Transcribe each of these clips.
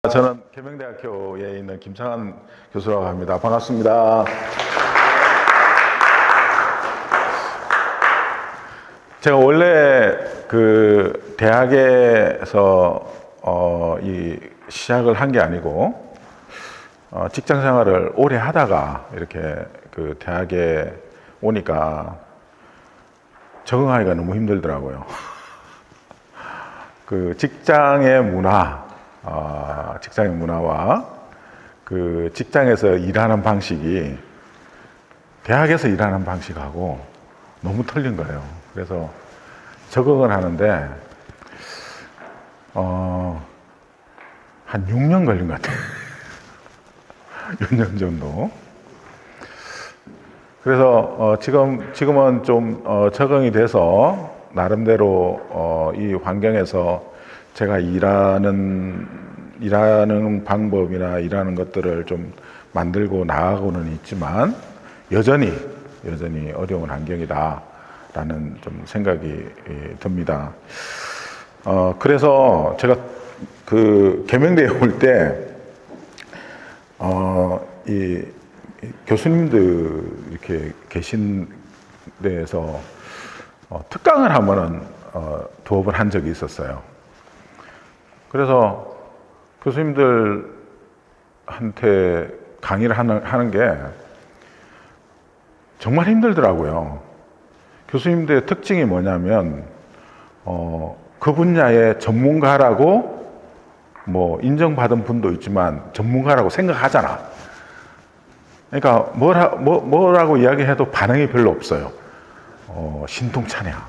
저는 계명대학교에 있는 김창환 교수라고 합니다. 반갑습니다. 제가 원래 그 대학에서 이 시작을 한 게 아니고 직장 생활을 오래 하다가 이렇게 그 대학에 오니까 적응하기가 너무 힘들더라고요. 그 직장의 문화와 그 직장에서 일하는 방식이 대학에서 일하는 방식하고 너무 틀린 거예요. 그래서 적응을 하는데 한 6년 걸린 것 같아요. 6년 정도. 그래서 지금은 좀 적응이 돼서 나름대로 이 환경에서 제가 일하는 방법이나 일하는 것들을 좀 만들고 나가고는 있지만 여전히 어려운 환경이다라는 좀 생각이 듭니다. 그래서 제가 그 계명대에 올 때 이 교수님들 이렇게 계신 데에서 특강을 한번은 두어 번 한 적이 있었어요. 그래서 교수님들한테 강의를 하는 게 정말 힘들더라고요. 교수님들의 특징이 뭐냐면 그 분야의 전문가라고 뭐 인정받은 분도 있지만 전문가라고 생각하잖아. 그러니까 뭐라고 이야기해도 반응이 별로 없어요. 신통차냐.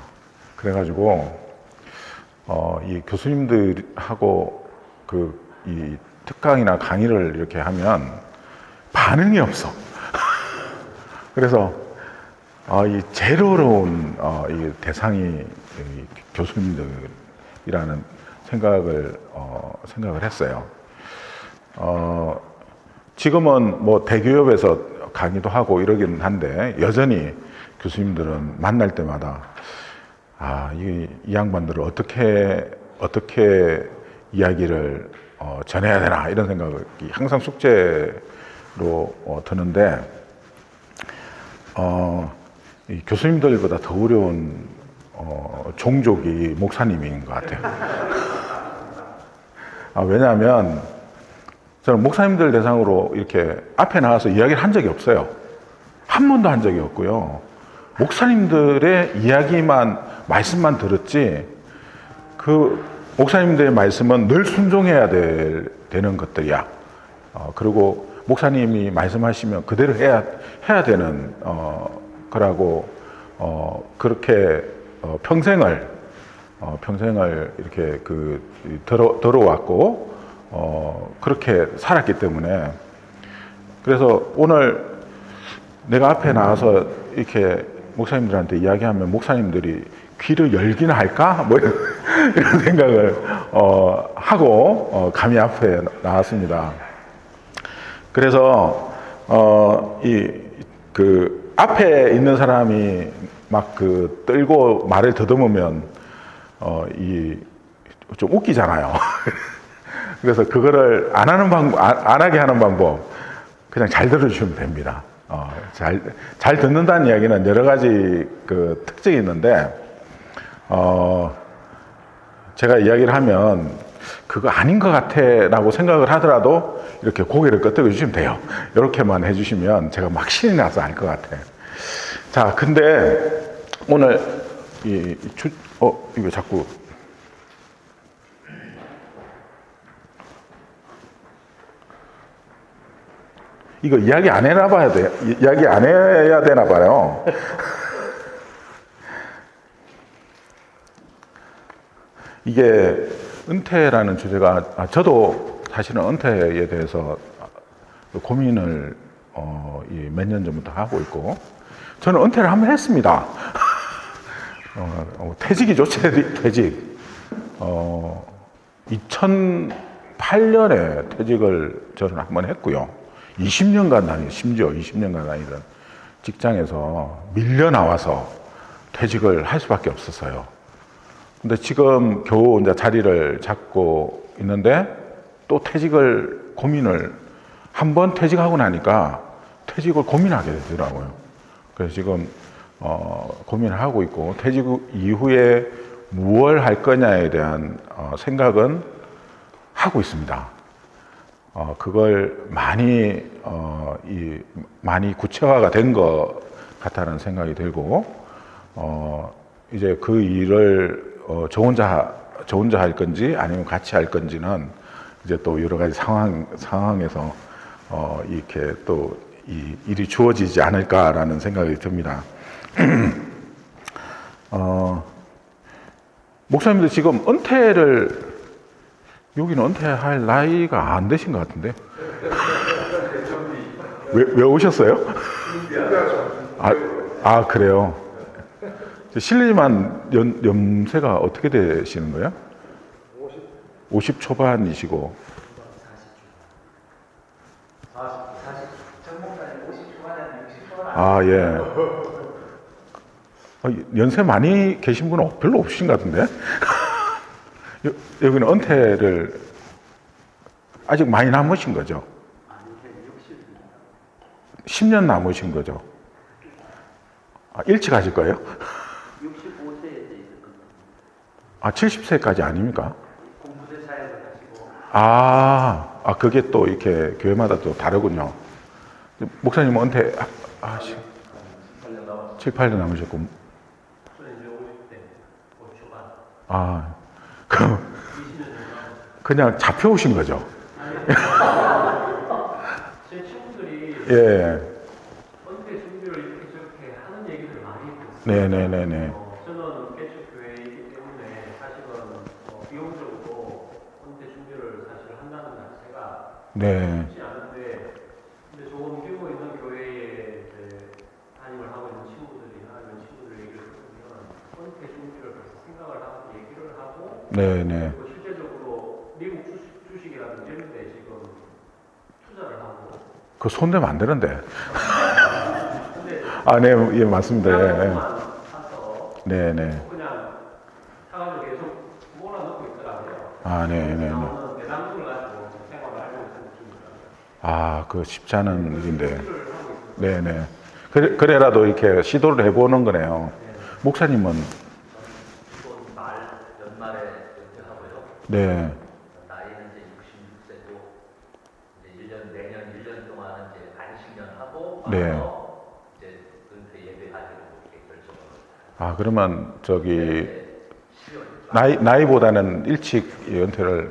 그래가지고 이 교수님들하고 이 특강이나 강의를 이렇게 하면 반응이 없어. 그래서 이 제일 어려운 이 대상이 이 교수님들이라는 생각을 했어요. 지금은 뭐 대기업에서 강의도 하고 이러긴 한데 여전히 교수님들은 만날 때마다 이 양반들을 어떻게 이야기를 전해야 되나 이런 생각이 항상 숙제로 드는데 이 교수님들보다 더 어려운 종족이 목사님인 것 같아요. 왜냐하면 저는 목사님들 대상으로 이렇게 앞에 나가서 이야기를 한 적이 없어요. 한 번도 한 적이 없고요. 목사님들의 말씀만 들었지, 그 목사님들의 말씀은 늘 순종해야 되는 것들이야. 그리고 목사님이 말씀하시면 그대로 해야 되는 거라고 그렇게 평생을 이렇게 들어왔고 그렇게 살았기 때문에, 그래서 오늘 내가 앞에 나와서 이렇게 목사님들한테 이야기하면 목사님들이 귀를 열기나 할까? 뭐 이런 생각을 하고 감히 앞에 나왔습니다. 그래서 그 앞에 있는 사람이 막 떨고 말을 더듬으면 좀 웃기잖아요. 그래서 그거를 안 하게 하는 방법, 그냥 잘 들어주시면 됩니다. 잘 듣는다는 이야기는 여러 가지 그 특징이 있는데, 제가 이야기를 하면 그거 아닌 것 같아 라고 생각을 하더라도 이렇게 고개를 끄덕여 주시면 돼요. 이렇게만 해주시면 제가 막 신이 나서 알 것 같아. 자, 근데 오늘 이거 자꾸 이거 이야기 안 해야 되나 봐요. 이게 은퇴라는 주제가, 저도 사실은 은퇴에 대해서 고민을 몇 년 전부터 하고 있고, 저는 은퇴를 한번 했습니다. 퇴직이 좋지, 퇴직. 2008년에 퇴직을 저는 한번 했고요. 심지어 20년간 다니던 직장에서 밀려 나와서 퇴직을 할 수밖에 없었어요. 근데 지금 겨우 이제 자리를 잡고 있는데, 또 퇴직을 고민을 한번 퇴직하고 나니까 퇴직을 고민하게 되더라고요. 그래서 지금 고민을 하고 있고 퇴직 이후에 무엇을 할 거냐에 대한 생각은 하고 있습니다. 그걸 많이 많이 구체화가 된 것 같다는 생각이 들고 이제 그 일을 저 혼자 할 건지 아니면 같이 할 건지는 이제 또 여러 가지 상황에서 이렇게 또 이 일이 주어지지 않을까라는 생각이 듭니다. 목사님들 지금 여기는 은퇴할 나이가 안 되신 것 같은데. 왜 오셨어요? 그래요. 실례지만 연세가 어떻게 되시는 거예요? 50 초반이시고. 40, 정목사님 50 초반에 60 초반. 예. 연세 많이 계신 분은 별로 없으신 것 같은데. 여기는 은퇴를 아직 많이 남으신 거죠? 10년 남으신 거죠? 일찍 하실 거예요? 65세에 있을 겁니다. 70세까지 아닙니까? 공부대 사역을 하시고. 그게 또 이렇게 교회마다 또 다르군요. 목사님은 은퇴 7, 8년 남으셨고. 저는 이제 50대, 50초반. 그냥 잡혀오신 거죠? 제 친구들이 은퇴 준비를 이렇게 저렇게 하는 얘기를 많이 했어요. 네네네네. 저는 개척교회이기 때문에 사실은 비용적으로 은퇴 준비를 사실 한다는 자체가 쉽지 않은데, 근데 조금 규모 있는 교회에 이제 담임을 하고 있는 친구들이나 이런 친구들 얘기를 들으면 은퇴 준비를 벌써 생각을 하고 얘기를 하고, 그리고 실제적으로 미국 주식이라든지 이런 데 지금 투자를 하고. 그거 손대면 안 되는데. 예, 맞습니다. 네네. 그냥 사가지고 계속 몰아넣고 있더라고요. 네네네. 내담금을 가지고 생활을 하려고 있는 중입니다. 그거 쉽지 않은 일인데. 네네. 그래라도 이렇게 시도를 해보는 거네요. 목사님은? 연말에 은퇴하고요. 네. 나이는 이제 66세고, 이제 내년 1년 동안은 이제 안식년 하고, 이제 은퇴 예배하기로 이렇게 결정을. 그러면 나이보다는 일찍 은퇴를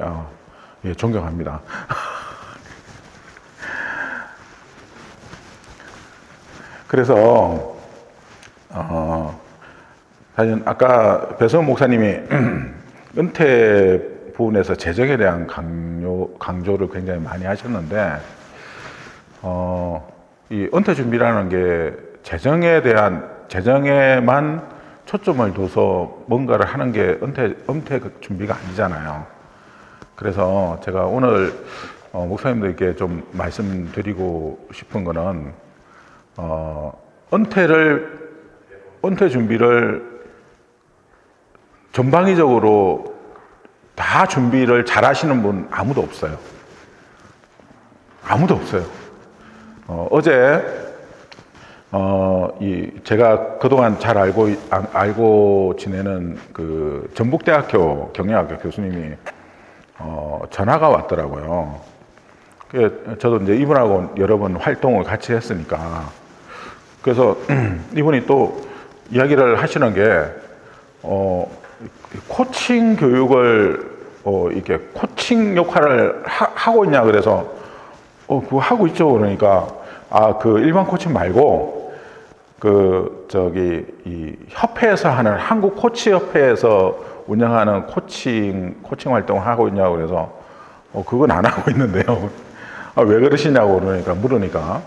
존경합니다. 그래서 사실 아까 배성 목사님이 은퇴 부분에서 재정에 대한 강조를 굉장히 많이 하셨는데 이 은퇴 준비라는 게 재정에만 초점을 둬서 뭔가를 하는 게 은퇴 준비가 아니잖아요. 그래서 제가 오늘 목사님들께 좀 말씀드리고 싶은 거는 은퇴 준비를 전방위적으로 다 준비를 잘 하시는 분 아무도 없어요. 아무도 없어요. 어제 제가 그동안 잘 알고 지내는 그 전북대학교 경영학교 교수님이 전화가 왔더라고요. 저도 이제 이분하고 여러 번 활동을 같이 했으니까. 그래서 이분이 또 이야기를 하시는 게 코칭 교육을 이렇게 코칭 역할을 하고 있냐 그래서 그거 하고 있죠. 그러니까 그 일반 코칭 말고 이 협회에서 하는 한국 코치 협회에서 운영하는 코칭 활동을 하고 있냐고 그래서 그건 안 하고 있는데요. 왜 그러시냐고 물으니까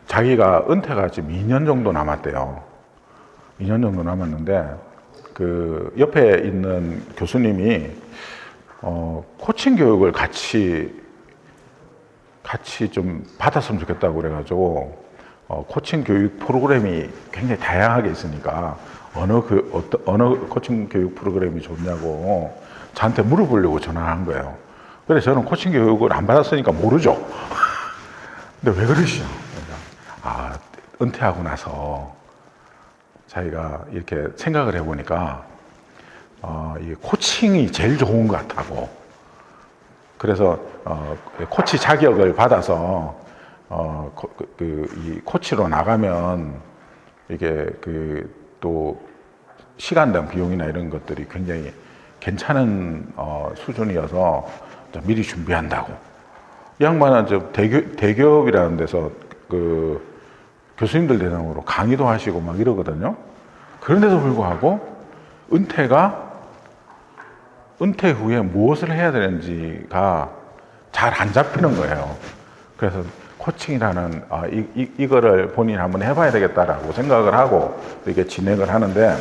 자기가 은퇴가 지금 2년 정도 남았대요. 2년 정도 남았는데 그 옆에 있는 교수님이 코칭 교육을 같이 좀 받았으면 좋겠다고 그래가지고 코칭 교육 프로그램이 굉장히 다양하게 있으니까 어느 코칭 교육 프로그램이 좋냐고 저한테 물어보려고 전화한 거예요. 그래서 저는 코칭 교육을 안 받았으니까 모르죠. 근데 왜 그러시죠? 은퇴하고 나서 자기가 이렇게 생각을 해보니까 이 코칭이 제일 좋은 것 같다고. 그래서 코치 자격을 받아서 이 코치로 나가면 이게 또 시간당 비용이나 이런 것들이 굉장히 괜찮은 수준이어서 미리 준비한다고. 이 양반은 대기업이라는 데서 교수님들 대상으로 강의도 하시고 막 이러거든요. 그런데도 불구하고 은퇴 후에 무엇을 해야 되는지가 잘 안 잡히는 거예요. 그래서 코칭이라는 이거를 본인이 한번 해봐야 되겠다라고 생각을 하고 이렇게 진행을 하는데,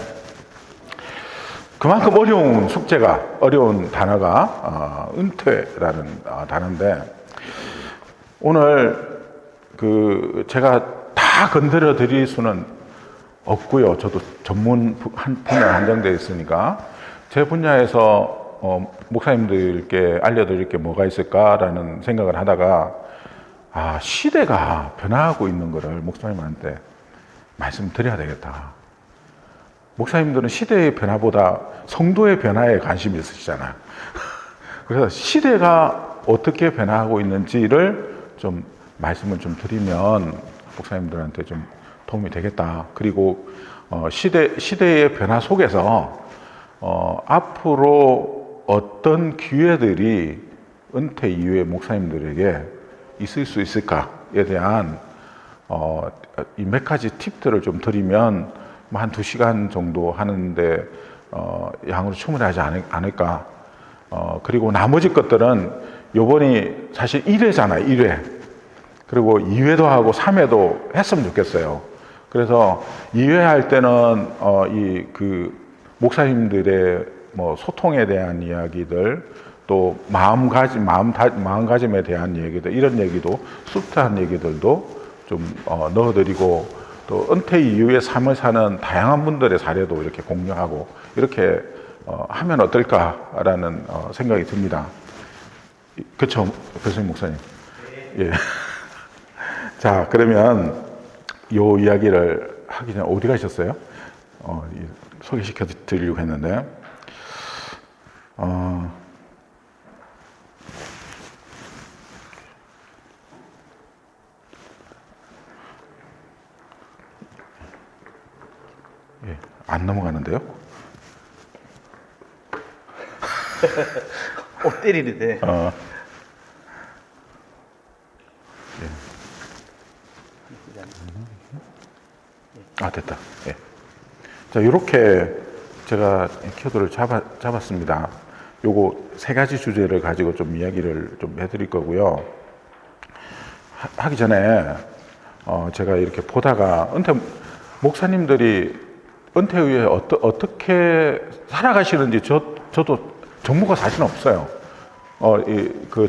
그만큼 어려운 단어가 은퇴라는 단어인데, 오늘 제가 다 건드려 드릴 수는 없고요. 저도 전문 분야 한정되어 있으니까 제 분야에서 목사님들께 알려드릴 게 뭐가 있을까라는 생각을 하다가 시대가 변화하고 있는 거를 목사님한테 말씀드려야 되겠다. 목사님들은 시대의 변화보다 성도의 변화에 관심이 있으시잖아요. 그래서 시대가 어떻게 변화하고 있는지를 좀 말씀을 좀 드리면 목사님들한테 좀 도움이 되겠다. 그리고 시대의 변화 속에서 앞으로 어떤 기회들이 은퇴 이후에 목사님들에게 있을 수 있을까에 대한 이 몇 가지 팁들을 좀 드리면 한 2시간 정도 하는데 양으로 충분하지 않을까. 그리고 나머지 것들은 요번이 사실 1회잖아요, 1회. 그리고 2회도 하고 3회도 했으면 좋겠어요. 그래서 2회 할 때는 목사님들의 소통에 대한 이야기들, 또 마음가짐에 대한 얘기들, 이런 얘기도, 소프트한 얘기들도 좀 넣어드리고, 또 은퇴 이후에 삶을 사는 다양한 분들의 사례도 이렇게 공유하고 이렇게 하면 어떨까라는 생각이 듭니다. 그렇죠, 교수님 목사님? 예. 자, 그러면 요 이야기를 하기 전에 어디 가셨어요? 소개시켜 드리려고 했는데, 예, 안 넘어가는데요? 때리는데. 됐다. 예. 자, 이렇게 제가 키워드를 잡았습니다. 요거 3가지 주제를 가지고 좀 이야기를 좀 해드릴 거고요. 하기 전에 제가 이렇게 보다가 목사님들이 은퇴 후에 어떻게 살아가시는지 저도 정보가 사실은 없어요.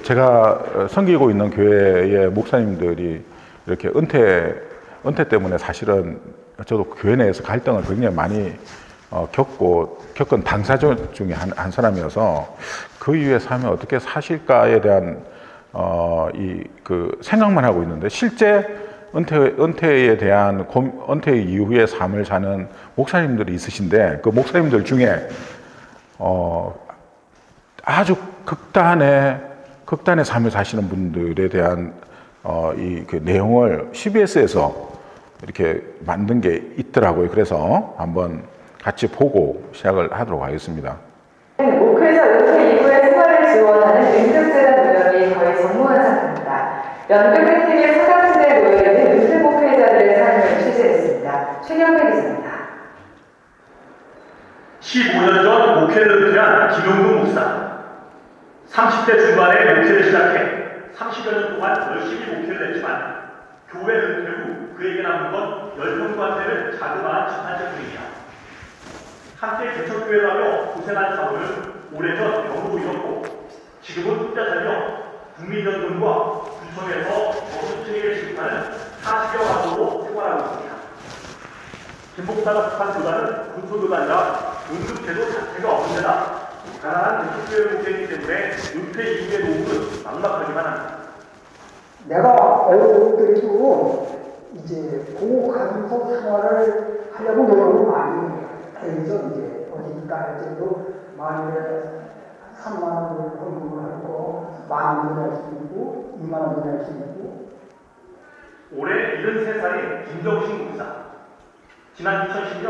제가 섬기고 있는 교회의 목사님들이 이렇게 은퇴 때문에 사실은 저도 교회 내에서 갈등을 굉장히 많이 겪은 당사자 중에 한 사람이어서 그 이후의 삶을 어떻게 사실까에 대한 생각만 하고 있는데, 실제 은퇴에 대한 은퇴 이후의 삶을 사는 목사님들이 있으신데, 그 목사님들 중에 아주 극단의 삶을 사시는 분들에 대한 내용을 CBS에서 이렇게 만든 게 있더라고요. 그래서 한번 같이 보고 시작을 하도록 하겠습니다. 목회자 은퇴 이후의 생활을 지원하는 은퇴재단 운영이 거의 전무한 상태입니다. 연금 혜택의 사각지대에 놓여있는 은퇴 목회자들의 삶을 취재했습니다. 최경배 기자입니다. 15년 전 목회를 은퇴한 김용구 목사. 30대 중반에 목회를 시작해 30여 년 동안 열심히 목회를 했지만 교회 은퇴 후 그에게 남은 건 10평만 되는 자그마한 집한채뿐입니다. 함께 개척교회라며 고생한 사모는 오래전 병으로 잃었고 지금은 혼자 살며 국민연금과 구청에서 저소득층에게 지급하는 40여 만원으로 생활하고 있습니다. 김 목사가 속한 교단은 군소교단이라 응급제도 자체가 없는 데다 가난한 대표교회 목회이기 때문에 은퇴 이후의 노후는 막막하기만 합니다. 내가 어려울때도 이제 고가면서 생활을 하려고 노력을 많이 해서 이제 어디니까 할 때도 만일에 3만 원을 헌금을 하고 1만 원을 할 수 있고 2만 원을 할 수 있고 올해 73살인 김정신 목사. 지난 2010년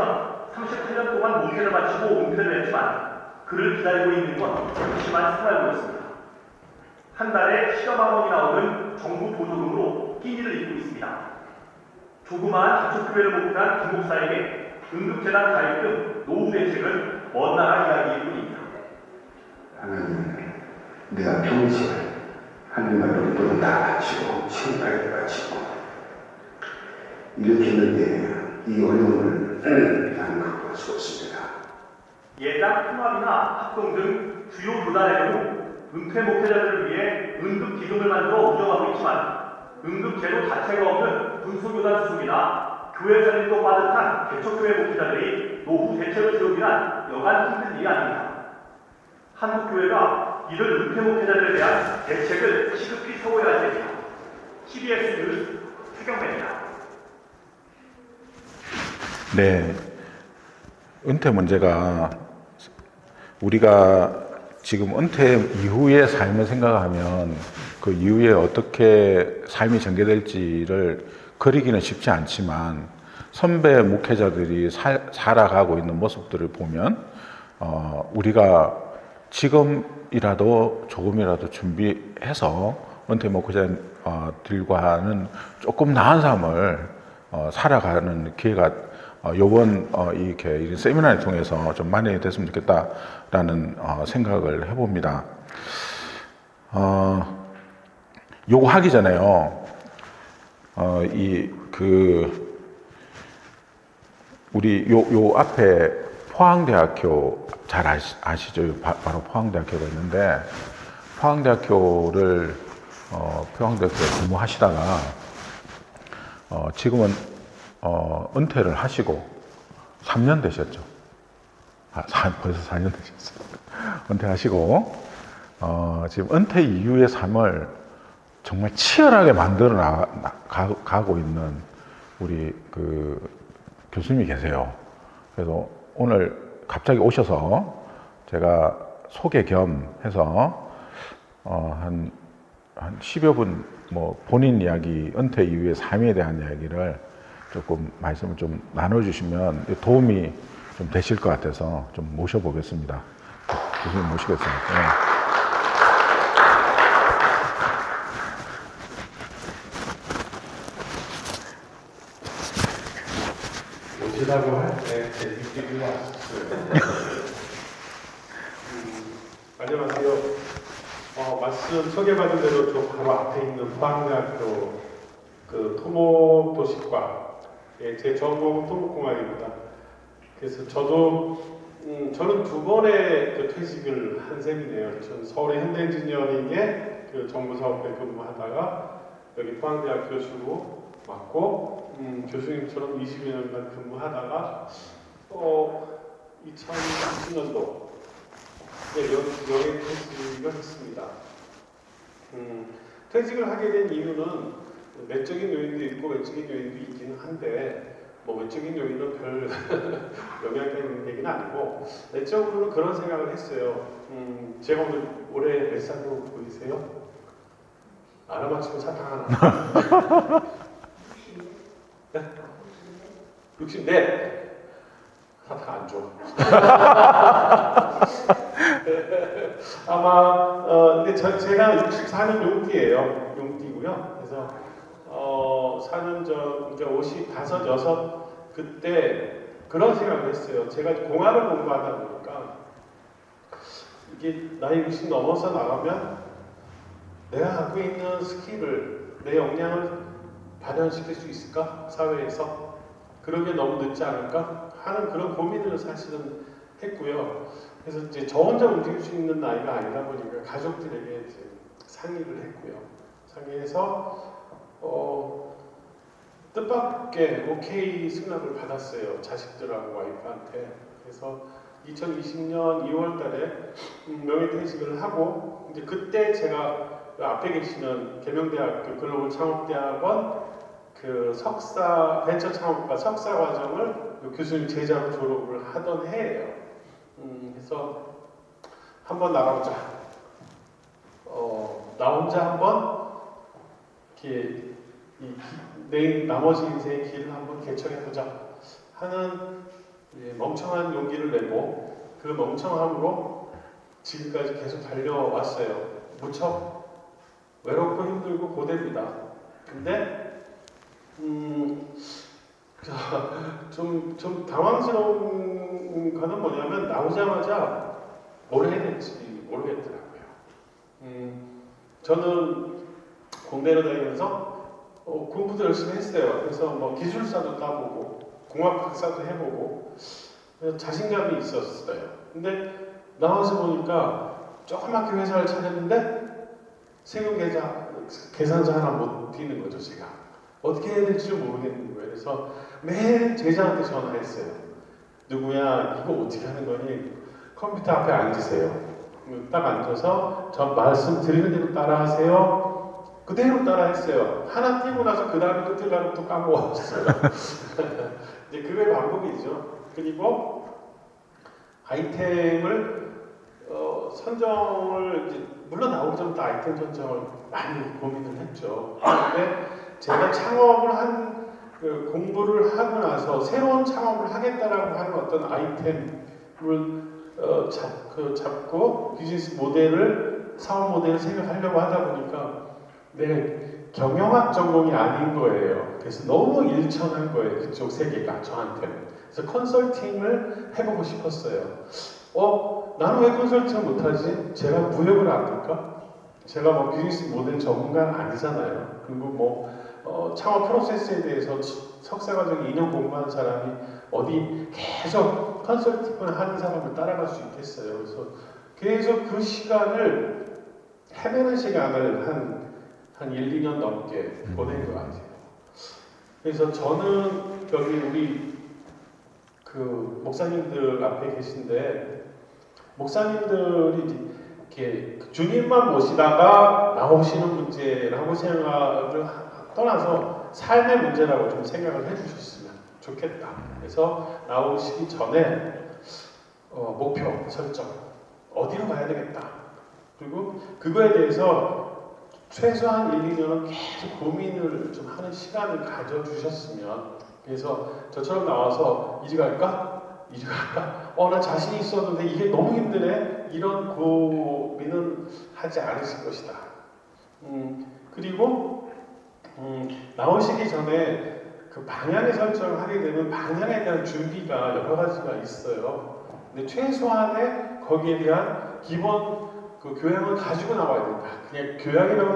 38년 동안 목회를 마치고 은퇴를 했지만 그를 기다리고 있는 건 심한 생활고였습니다. 한 달에 10여만 원이 나오는 정부 보조금으로 끼니를 입고 있습니다. 조그마한 가축교회를 목표한 김 목사에게 응급재난 가입 등 노후 대책은 먼 나라 이야기일 뿐입니다. 하나님, 내가 평생 하나님의 돈을 다 바치고 신발을 바치고 이렇게 했는데 이 어려움을 나는 극복할 수 없습니다. 예당 통합이나 합동 등 주요 교단의 경우 은퇴 목회자들을 위해 응급 기금을 만들어 운영하고 있지만 응급 제도 자체가 없는 분수교단 소속이나 교회 살림도 빠듯한 개척교회 목회자들이 노후 대책을 세우기 위한 여간 힘든 일이 아닙니다. 한국교회가 이들 은퇴 목회자들에 대한 대책을 시급히 세워야 할 때입니다. CBS 뉴스 최경배입니다. 네, 은퇴 문제가 우리가 지금 은퇴 이후의 삶을 생각하면 그 이후에 어떻게 삶이 전개될지를 그리기는 쉽지 않지만 선배 목회자들이 살아가고 있는 모습들을 보면 우리가 지금이라도 조금이라도 준비해서 은퇴 목회자들과는 조금 나은 삶을 살아가는 기회가 요번 이런 세미나를 통해서 좀 많이 됐으면 좋겠다라는 생각을 해봅니다. 요거 하기 전에요. 우리 요 앞에 포항대학교 잘 아시죠? 바로 포항대학교가 있는데 포항대학교에 근무하시다가 지금은 은퇴를 하시고 3년 되셨죠. 벌써 4년 되셨어요. 은퇴하시고 지금 은퇴 이후의 삶을 정말 치열하게 만들어 가고 있는 우리 그 교수님이 계세요. 그래서 오늘 갑자기 오셔서 제가 소개 겸 해서 한 10여 분 본인 이야기, 은퇴 이후의 삶에 대한 이야기를 조금 말씀을 좀 나눠주시면 도움이 좀 되실 것 같아서 좀 모셔보겠습니다. 교수님 모시겠습니다. 네. 오시라고 할 때 제 느낌이 왔어요. 안녕하세요. 말씀 소개받은 대로 저 바로 앞에 있는 포항대학교 그 토목도시과의 제 전공 토목공학입니다. 그래서 저는 두 번의 그 퇴직을 한 셈이네요. 저는 서울의 현대인지니어링에 그 정부사업부에 근무하다가 여기 포항대학 교수로 맡고 교수님처럼 20여 년간 근무하다가 2020년도 여기 퇴직을 했습니다. 퇴직을 하게 된 이유는 내적인 요인도 있고 외적인 요인도 있기는 한데 외적인 요인은 별 영향이 있는 얘기는 아니고 내적으로는 그런 생각을 했어요. 제가 오늘 올해 몇 살로 보이세요? 알아맞히고 사탕 하나. 64. 사탕 안 줘. 아마 근데 제가 64년 용띠예요. 용띠고요. 그래서 4년 전, 그러니까 55, 6 그때 그런 생각을 했어요. 제가 공학을 공부하다 보니까 이게 나이 60 넘어서 나가면 내가 갖고 있는 스킬을, 내 역량을 발현시킬 수 있을까? 사회에서. 그러게 너무 늦지 않을까? 하는 그런 고민을 사실은 했고요. 그래서 이제 저 혼자 움직일 수 있는 나이가 아니다 보니까 가족들에게 이제 상의를 했고요. 상의해서 뜻밖의 오케이 승낙을 받았어요. 자식들하고 와이프한테. 그래서 2020년 2월달에 명예퇴직을 하고 이제 그때 제가 그 앞에 계시는 계명대학교 글로벌 창업대학원 그 석사 벤처 창업과 석사 과정을 그 교수님 제자로 졸업을 하던 해예요. 그래서 한번 나가보자. 나 혼자 한번 이렇게 내 나머지 인생의 길을 한번 개척해보자 하는 멍청한 용기를 내고 그 멍청함으로 지금까지 계속 달려왔어요. 무척 외롭고 힘들고 고됩니다. 근데 좀 당황스러운 거는 뭐냐면 나오자마자 뭘 해야 될지 모르겠더라고요. 저는 공대로 다니면서 공부도 열심히 했어요. 그래서 뭐 기술사도 따보고 공학 박사도 해보고 자신감이 있었어요. 근데 나와서 보니까 조그맣게 회사를 차렸는데 세금 계산서 하나 못 띄는 거죠. 제가 어떻게 해야 될지 모르겠는 거예요. 그래서 매일 제자한테 전화했어요. 누구야, 이거 어떻게 하는 거니? 컴퓨터 앞에 앉으세요. 딱 앉아서 전 말씀드리는 대로 따라하세요. 그대로 따라했어요. 하나 띄고 나서 그 다음에 또 뜰라면 또 까먹었어요. 이제 그게 반복이죠. 그리고 아이템을 선정을 이제 물론 나오기 전부터 아이템 선정을 많이 고민을 했죠. 그런데 제가 창업을 공부를 하고 나서 새로운 창업을 하겠다라고 하는 어떤 아이템을 잡고 비즈니스 모델을 사업 모델을 생각하려고 하다 보니까 내 경영학 전공이 아닌 거예요. 그래서 너무 일천한 거예요. 그쪽 세계가 저한테는. 그래서 컨설팅을 해보고 싶었어요. 나는 왜 컨설팅을 못하지? 제가 무역을 안 할까? 제가 뭐 비즈니스 모델 전문가는 아니잖아요. 그리고 뭐 창업 프로세스에 대해서 석사과정 2년 공부한 사람이 어디 계속 컨설팅을 하는 사람을 따라갈 수 있겠어요. 그래서 계속 그 시간을 헤매는 시간을 한 1, 2년 넘게 보낸 것 같아요. 그래서 저는 여기 우리 그 목사님들 앞에 계신데 목사님들이 이렇게 주님만 모시다가 나오시는 문제라고 생각을 떠나서 삶의 문제라고 좀 생각을 해주셨으면 좋겠다. 그래서 나오시기 전에 목표 설정, 어디로 가야 되겠다. 그리고 그거에 대해서 최소한 1, 2년은 계속 고민을 좀 하는 시간을 가져주셨으면, 그래서 저처럼 나와서 이리 갈까? 이리 갈까? 나 자신이 있었는데 이게 너무 힘드네? 이런 고민은 하지 않으실 것이다. 그리고 나오시기 전에 그 방향의 설정을 하게 되면 방향에 대한 준비가 여러 가지가 있어요. 근데 최소한의 거기에 대한 기본 그 교양을 가지고 나와야 된다. 그냥 교양이라고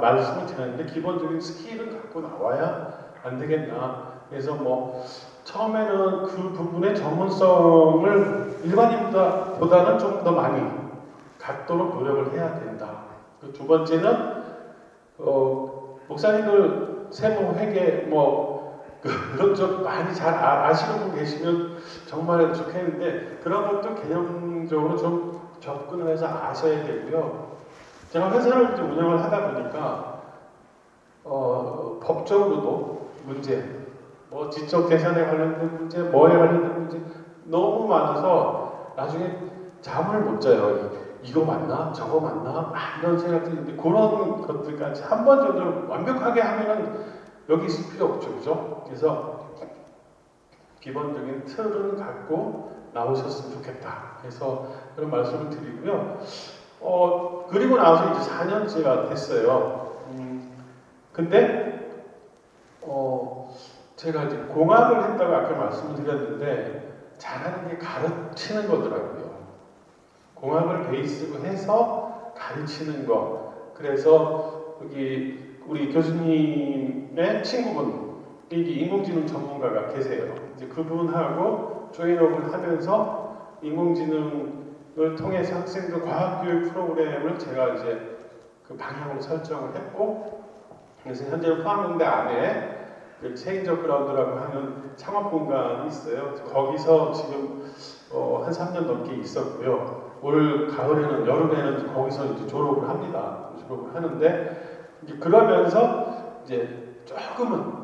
말씀을 드렸는데 기본적인 스킬은 갖고 나와야 안 되겠나. 그래서 뭐 처음에는 그 부분의 전문성을 일반인보다는 좀 더 많이 갖도록 노력을 해야 된다. 그 두 번째는 목사님들 세모 회계 그런 쪽 많이 잘 아시는 분 계시면 정말 좋겠는데 그런 것도 개념적으로 좀 접근을 해서 아셔야 되고요. 제가 회사를 이제 운영을 하다 보니까 법적으로도 문제, 지적 재산에 관련된 문제, 뭐에 관련된 문제 너무 많아서 나중에 잠을 못 자요. 이거 맞나? 저거 맞나? 이런 생각들이 있는데 그런 것들까지 한 번 정도 완벽하게 하면은 여기 있을 필요 없죠. 그죠? 그래서 기본적인 틀은 갖고 나오셨으면 좋겠다. 그래서 그런 말씀을 드리고요. 그리고 나서 이제 4년째가 됐어요. 근데 제가 이제 공학을 했다고 아까 말씀을 드렸는데 잘하는 게 가르치는 거더라고요. 공학을 베이스로 해서 가르치는 거. 그래서 여기 우리 교수님의 친구분, 인공지능 전문가가 계세요. 이제 그분하고 조인업을 하면서 인공지능을 통해서 학생들 과학교육 프로그램을 제가 이제 그 방향으로 설정을 했고, 그래서 현재 포항공대 안에 그 체인저 그라운드라고 하는 창업 공간이 있어요. 거기서 지금 한 3년 넘게 있었고요. 올 가을에는 여름에는 거기서 이제 졸업을 합니다. 졸업을 하는데 이제 그러면서 이제 조금은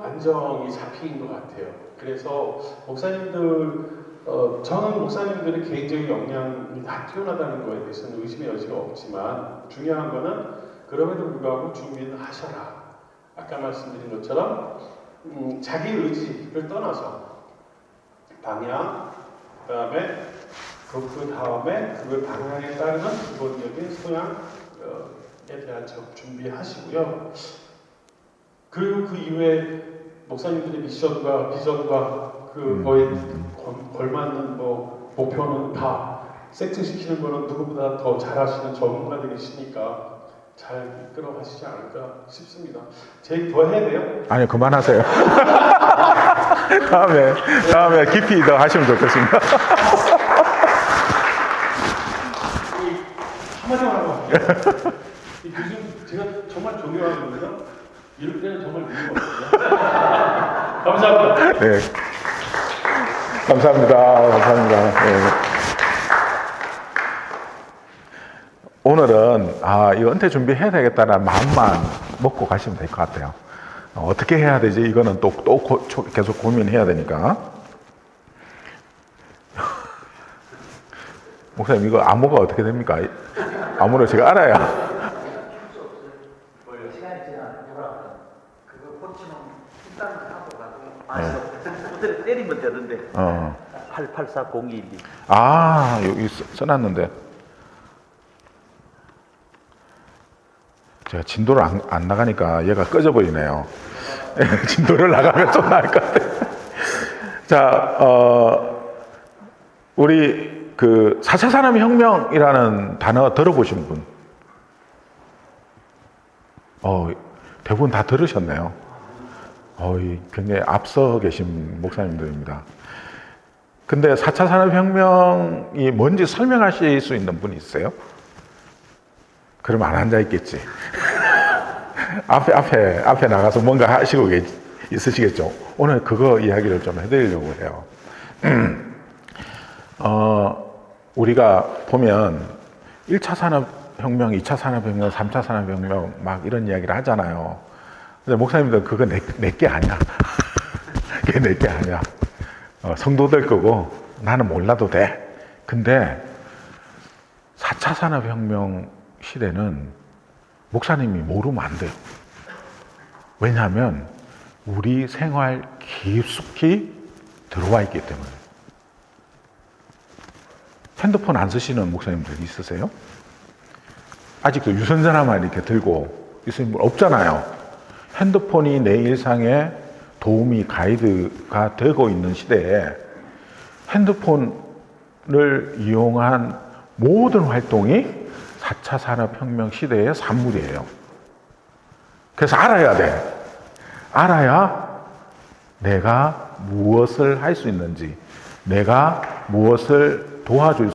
안정이 잡힌 것 같아요. 그래서 목사님들 저는 목사님들의 개인적인 역량이 다 뛰어나다는 거에 대해서는 의심의 여지가 없지만 중요한 거는 그럼에도 불구하고 준비는 하셔라. 아까 말씀드린 것처럼 자기 의지를 떠나서 방향, 그다음에 그 방향에 따르는 기본적인 소양에 대한 준비하시고요. 그리고 그 이후에 목사님들의 미션과 비전과 그거에 걸맞는 목표는 다 세팅시키는 거는 누구보다 더 잘하시는 전문가들이시니까 잘 이끌어 가시지 않을까 싶습니다. 제 얘기 더 해야 돼요? 아니요, 그만하세요. 다음에 깊이 더 하시면 좋겠습니다. 한마디만 하고 할게요. 이 교수님 제가 정말 존경하거든요. 이럴 때는 정말 믿는 것 같아요. 감사합니다. 네. 감사합니다. 네. 오늘은 이거 은퇴 준비해야 되겠다는 마음만 먹고 가시면 될 것 같아요. 어떻게 해야 되지? 이거는 또 계속 고민해야 되니까. 목사님, 이거 암호가 어떻게 됩니까? 암호를 제가 알아야. 시간이 지나면 그거 고치면 일단은 하고 가지고 호텔에 때리면 되는데 884012 여기 써놨는데. 제가 진도를 안 나가니까 얘가 꺼져버리네요. 진도를 나가면 좀 나을 것 같아요. 자, 우리 4차 산업혁명이라는 단어 들어보신 분? 대부분 다 들으셨네요. 굉장히 앞서 계신 목사님들입니다. 근데 4차 산업혁명이 뭔지 설명하실 수 있는 분이 있어요? 그럼 안 앉아있겠지. 앞에 나가서 뭔가 하시고 있으시겠죠. 오늘 그거 이야기를 좀 해드리려고 해요. 우리가 보면 1차 산업혁명, 2차 산업혁명, 3차 산업혁명 막 이런 이야기를 하잖아요. 근데 목사님들 그거 내게 아니야. 그게 내게 아니야. 성도들 거고 나는 몰라도 돼. 근데 4차 산업혁명 시대는 목사님이 모르면 안 돼요. 왜냐하면 우리 생활 깊숙이 들어와 있기 때문에. 핸드폰 안 쓰시는 목사님들 있으세요? 아직도 유선전화만 이렇게 들고 있으신 분 없잖아요. 핸드폰이 내 일상에 도움이 가이드가 되고 있는 시대에 핸드폰을 이용한 모든 활동이 4차 산업혁명 시대의 산물이에요. 그래서 알아야 돼. 알아야 내가 무엇을 할 수 있는지, 내가 무엇을 도와줄